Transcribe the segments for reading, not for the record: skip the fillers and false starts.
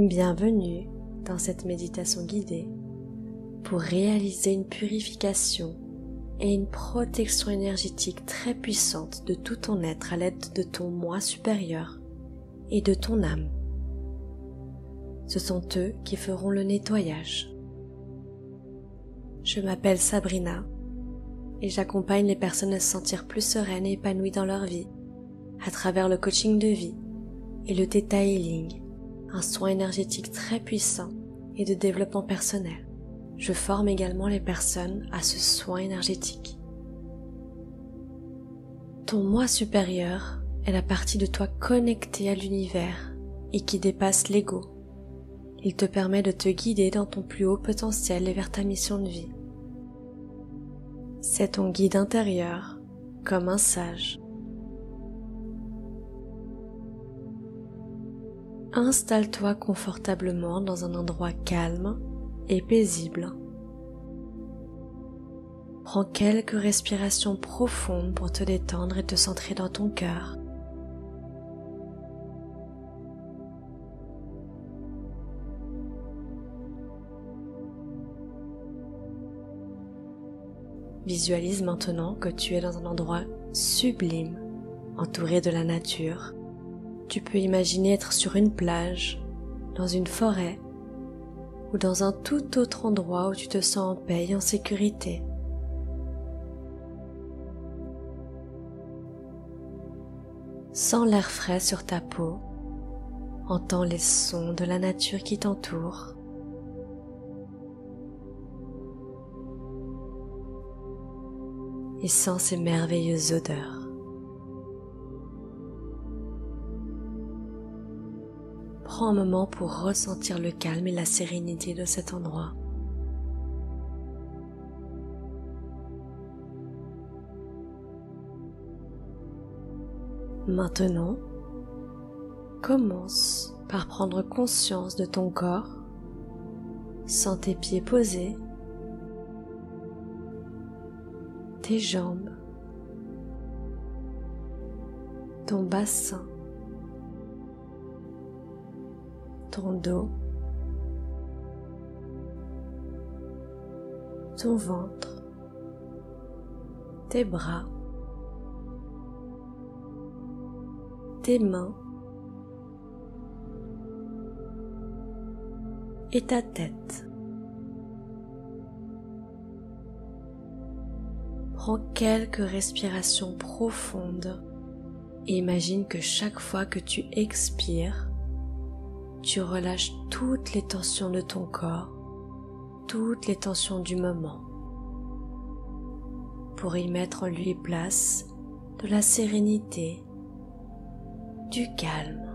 Bienvenue dans cette méditation guidée pour réaliser une purification et une protection énergétique très puissante de tout ton être à l'aide de ton moi supérieur et de ton âme. Ce sont eux qui feront le nettoyage. Je m'appelle Sabrina et j'accompagne les personnes à se sentir plus sereines et épanouies dans leur vie à travers le coaching de vie et le Theta Healing, un soin énergétique très puissant et de développement personnel. Je forme également les personnes à ce soin énergétique. Ton moi supérieur est la partie de toi connectée à l'univers et qui dépasse l'ego. Il te permet de te guider dans ton plus haut potentiel et vers ta mission de vie. C'est ton guide intérieur, comme un sage. Installe-toi confortablement dans un endroit calme et paisible. Prends quelques respirations profondes pour te détendre et te centrer dans ton cœur. Visualise maintenant que tu es dans un endroit sublime, entouré de la nature. Tu peux imaginer être sur une plage, dans une forêt ou dans un tout autre endroit où tu te sens en paix et en sécurité. Sens l'air frais sur ta peau, entends les sons de la nature qui t'entoure. Et sens ces merveilleuses odeurs. Prends un moment pour ressentir le calme et la sérénité de cet endroit. Maintenant, commence par prendre conscience de ton corps. Sens tes pieds posés, tes jambes, ton bassin, ton dos, ton ventre, tes bras, tes mains et ta tête. Prends quelques respirations profondes et imagine que chaque fois que tu expires, tu relâches toutes les tensions de ton corps, toutes les tensions du moment, pour y mettre en lieu et place de la sérénité, du calme,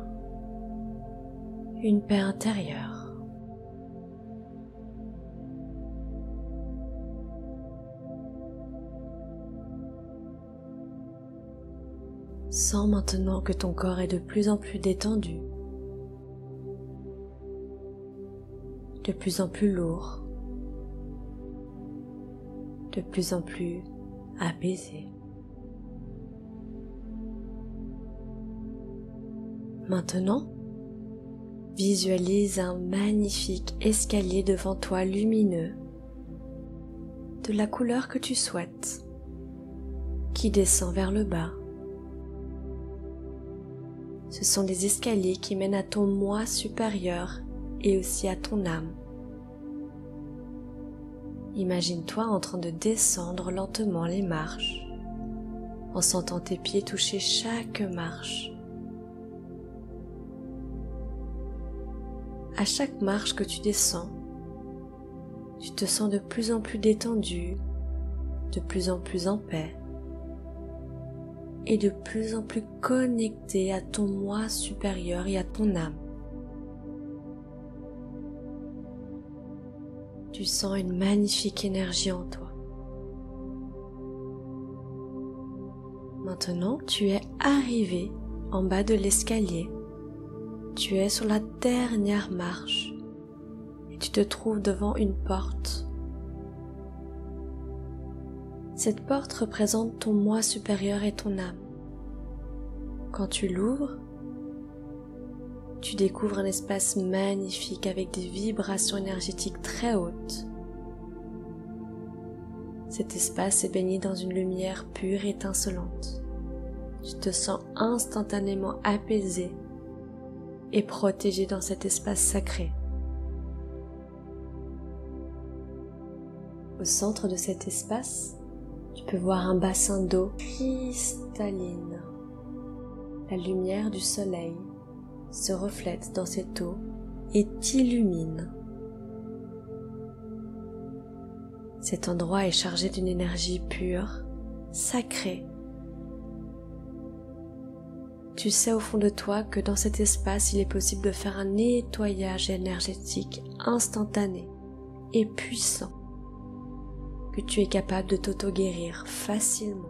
une paix intérieure. Sens maintenant que ton corps est de plus en plus détendu, de plus en plus lourd, de plus en plus apaisé. Maintenant, visualise un magnifique escalier devant toi lumineux, de la couleur que tu souhaites, qui descend vers le bas. Ce sont des escaliers qui mènent à ton moi supérieur et aussi à ton âme. Imagine-toi en train de descendre lentement les marches, en sentant tes pieds toucher chaque marche. À chaque marche que tu descends, tu te sens de plus en plus détendu, de plus en plus en paix et de plus en plus connecté à ton moi supérieur et à ton âme. Tu sens une magnifique énergie en toi. Maintenant, tu es arrivé en bas de l'escalier. Tu es sur la dernière marche et tu te trouves devant une porte. Cette porte représente ton moi supérieur et ton âme. Quand tu l'ouvres, tu découvres un espace magnifique avec des vibrations énergétiques très hautes. Cet espace est baigné dans une lumière pure et étincelante. Tu te sens instantanément apaisé et protégé dans cet espace sacré. Au centre de cet espace, tu peux voir un bassin d'eau cristalline. La lumière du soleil se reflète dans cette eau et t'illumine. Cet endroit est chargé d'une énergie pure, sacrée. Tu sais au fond de toi que dans cet espace, il est possible de faire un nettoyage énergétique instantané et puissant, que tu es capable de t'auto-guérir facilement,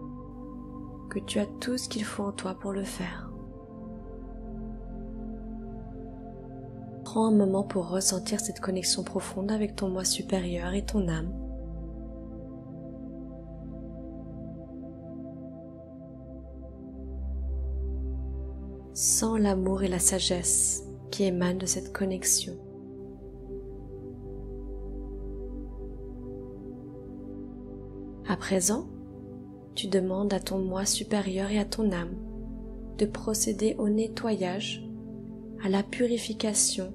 que tu as tout ce qu'il faut en toi pour le faire. Prends un moment pour ressentir cette connexion profonde avec ton moi supérieur et ton âme. Sens l'amour et la sagesse qui émanent de cette connexion. À présent, tu demandes à ton moi supérieur et à ton âme de procéder au nettoyage, à la purification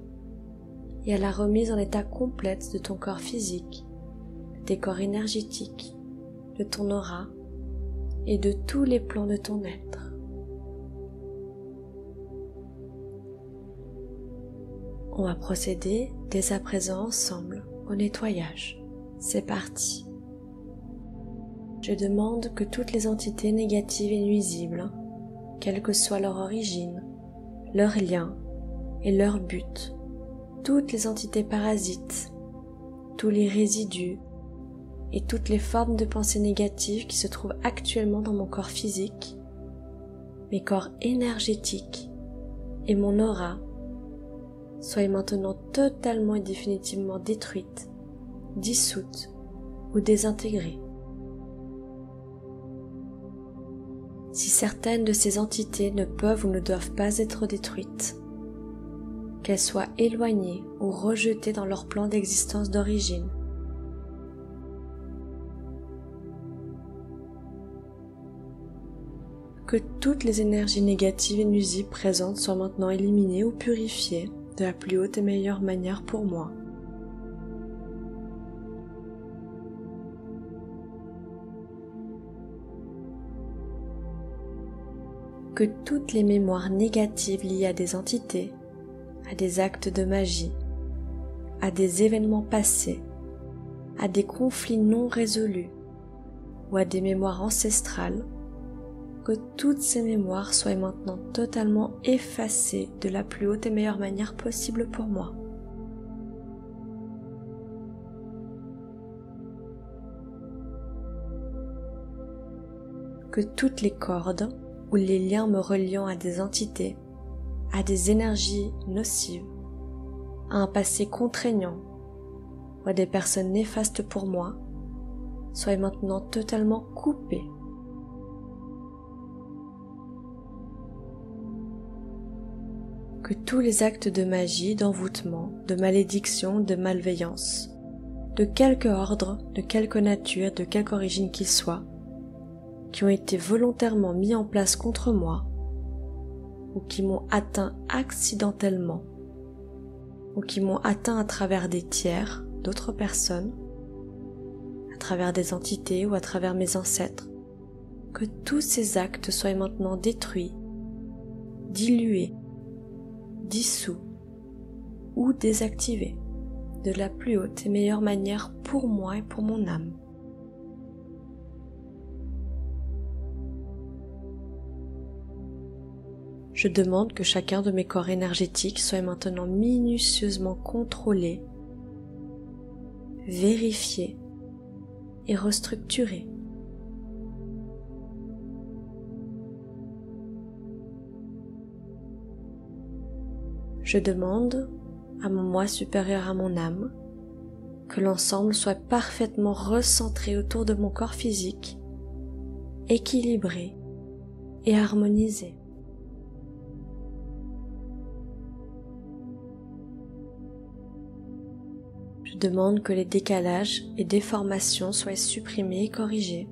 et à la remise en état complète de ton corps physique, de tes corps énergétiques, de ton aura et de tous les plans de ton être. On va procéder dès à présent ensemble au nettoyage. C'est parti. Je demande que toutes les entités négatives et nuisibles, quelle que soit leur origine, leur lien et leur but, toutes les entités parasites, tous les résidus et toutes les formes de pensées négatives qui se trouvent actuellement dans mon corps physique, mes corps énergétiques et mon aura, soient maintenant totalement et définitivement détruites, dissoutes ou désintégrées. Si certaines de ces entités ne peuvent ou ne doivent pas être détruites, qu'elles soient éloignées ou rejetées dans leur plan d'existence d'origine, que toutes les énergies négatives et nuisibles présentes soient maintenant éliminées ou purifiées de la plus haute et meilleure manière pour moi. Que toutes les mémoires négatives liées à des entités, à des actes de magie, à des événements passés, à des conflits non résolus ou à des mémoires ancestrales, que toutes ces mémoires soient maintenant totalement effacées de la plus haute et meilleure manière possible pour moi. Que toutes les cordes ou les liens me reliant à des entités, à des énergies nocives, à un passé contraignant ou à des personnes néfastes pour moi, soient maintenant totalement coupées. Que tous les actes de magie, d'envoûtement, de malédiction, de malveillance, de quelque ordre, de quelque nature, de quelque origine qu'ils soient, qui ont été volontairement mis en place contre moi, ou qui m'ont atteint accidentellement, ou qui m'ont atteint à travers des tiers, d'autres personnes, à travers des entités ou à travers mes ancêtres, que tous ces actes soient maintenant détruits, dilués, dissous ou désactivés de la plus haute et meilleure manière pour moi et pour mon âme. Je demande que chacun de mes corps énergétiques soit maintenant minutieusement contrôlé, vérifié et restructuré. Je demande à mon moi supérieur à mon âme que l'ensemble soit parfaitement recentré autour de mon corps physique, équilibré et harmonisé. Je demande que les décalages et déformations soient supprimés et corrigés.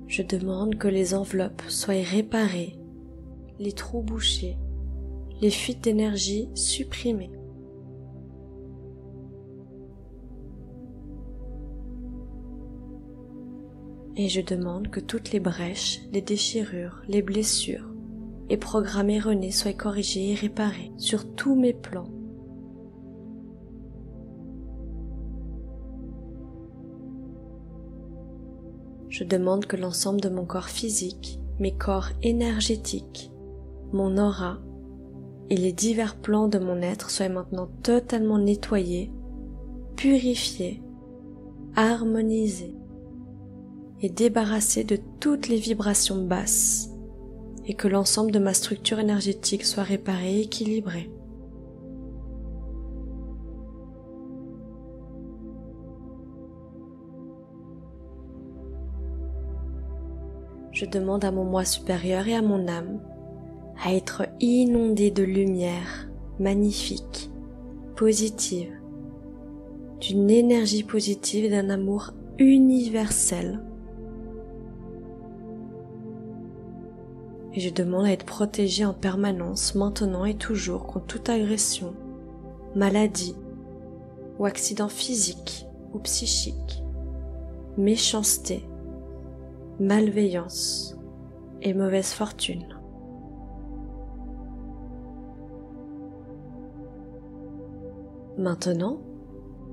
Je demande que les enveloppes soient réparées, les trous bouchés, les fuites d'énergie supprimées. Et je demande que toutes les brèches, les déchirures, les blessures et programmes erronés soient corrigés et réparés sur tous mes plans. Je demande que l'ensemble de mon corps physique, mes corps énergétiques, mon aura et les divers plans de mon être soient maintenant totalement nettoyés, purifiés, harmonisés et débarrassés de toutes les vibrations basses, et que l'ensemble de ma structure énergétique soit réparé et équilibré. Je demande à mon moi supérieur et à mon âme à être inondés de lumière magnifique, positive, d'une énergie positive et d'un amour universel. Et je demande à être protégé en permanence, maintenant et toujours, contre toute agression, maladie ou accident physique ou psychique, méchanceté, malveillance et mauvaise fortune. Maintenant,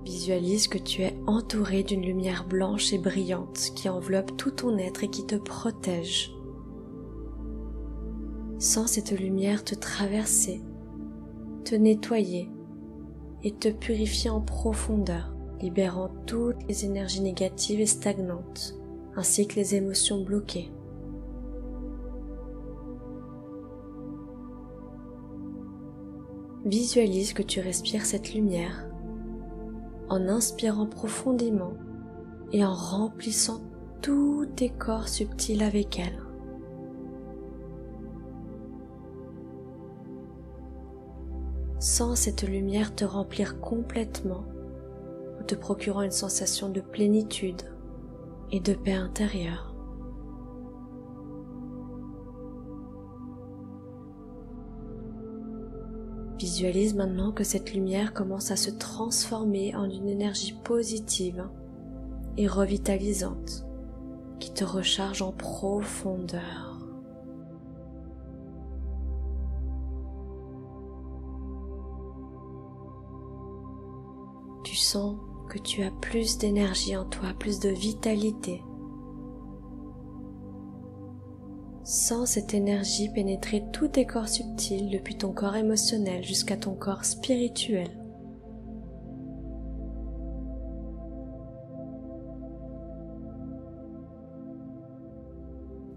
visualise que tu es entouré d'une lumière blanche et brillante qui enveloppe tout ton être et qui te protège. Sens cette lumière te traverser, te nettoyer et te purifier en profondeur, libérant toutes les énergies négatives et stagnantes, ainsi que les émotions bloquées. Visualise que tu respires cette lumière en inspirant profondément et en remplissant tous tes corps subtils avec elle. Sens cette lumière te remplir complètement en te procurant une sensation de plénitude et de paix intérieure. Visualise maintenant que cette lumière commence à se transformer en une énergie positive et revitalisante qui te recharge en profondeur. Tu sens que tu as plus d'énergie en toi, plus de vitalité. Sens cette énergie pénétrer tous tes corps subtils depuis ton corps émotionnel jusqu'à ton corps spirituel.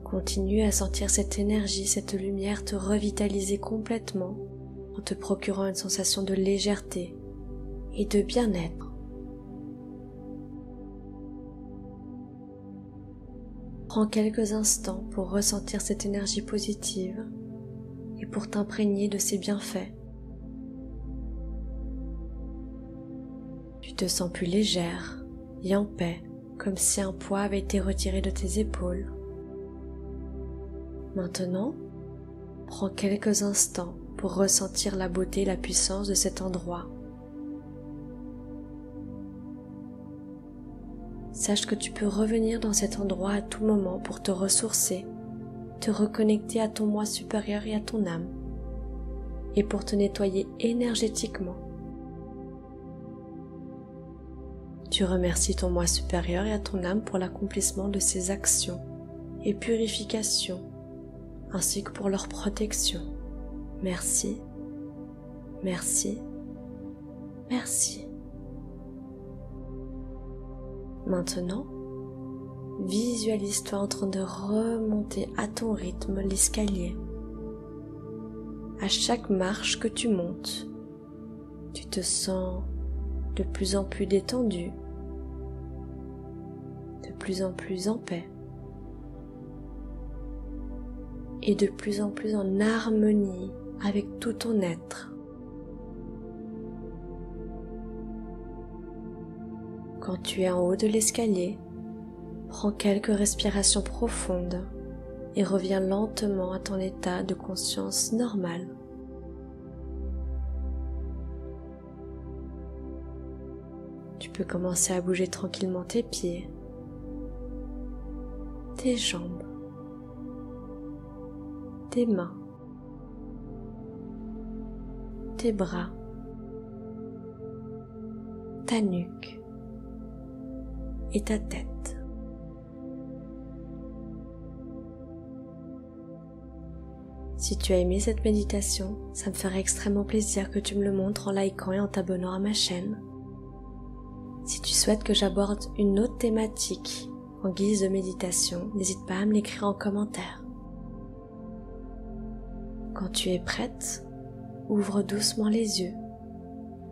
Continue à sentir cette énergie, cette lumière te revitaliser complètement en te procurant une sensation de légèreté et de bien-être. Prends quelques instants pour ressentir cette énergie positive et pour t'imprégner de ses bienfaits. Tu te sens plus légère et en paix, comme si un poids avait été retiré de tes épaules. Maintenant, prends quelques instants pour ressentir la beauté et la puissance de cet endroit. Sache que tu peux revenir dans cet endroit à tout moment pour te ressourcer, te reconnecter à ton moi supérieur et à ton âme, et pour te nettoyer énergétiquement. Tu remercies ton moi supérieur et à ton âme pour l'accomplissement de ses actions et purification, ainsi que pour leur protection. Merci, merci, merci. Maintenant, visualise-toi en train de remonter à ton rythme l'escalier. À chaque marche que tu montes, tu te sens de plus en plus détendu, de plus en plus en paix et de plus en plus en harmonie avec tout ton être. Quand tu es en haut de l'escalier, prends quelques respirations profondes et reviens lentement à ton état de conscience normal. Tu peux commencer à bouger tranquillement tes pieds, tes jambes, tes mains, tes bras, ta nuque et ta tête. Si tu as aimé cette méditation, ça me ferait extrêmement plaisir que tu me le montres en likant et en t'abonnant à ma chaîne. Si tu souhaites que j'aborde une autre thématique en guise de méditation, n'hésite pas à me l'écrire en commentaire. Quand tu es prête, ouvre doucement les yeux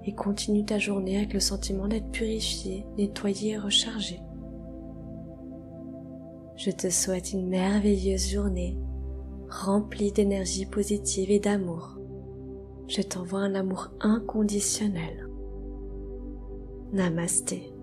et continue ta journée avec le sentiment d'être purifié, nettoyé et rechargé. Je te souhaite une merveilleuse journée, remplie d'énergie positive et d'amour. Je t'envoie un amour inconditionnel. Namasté.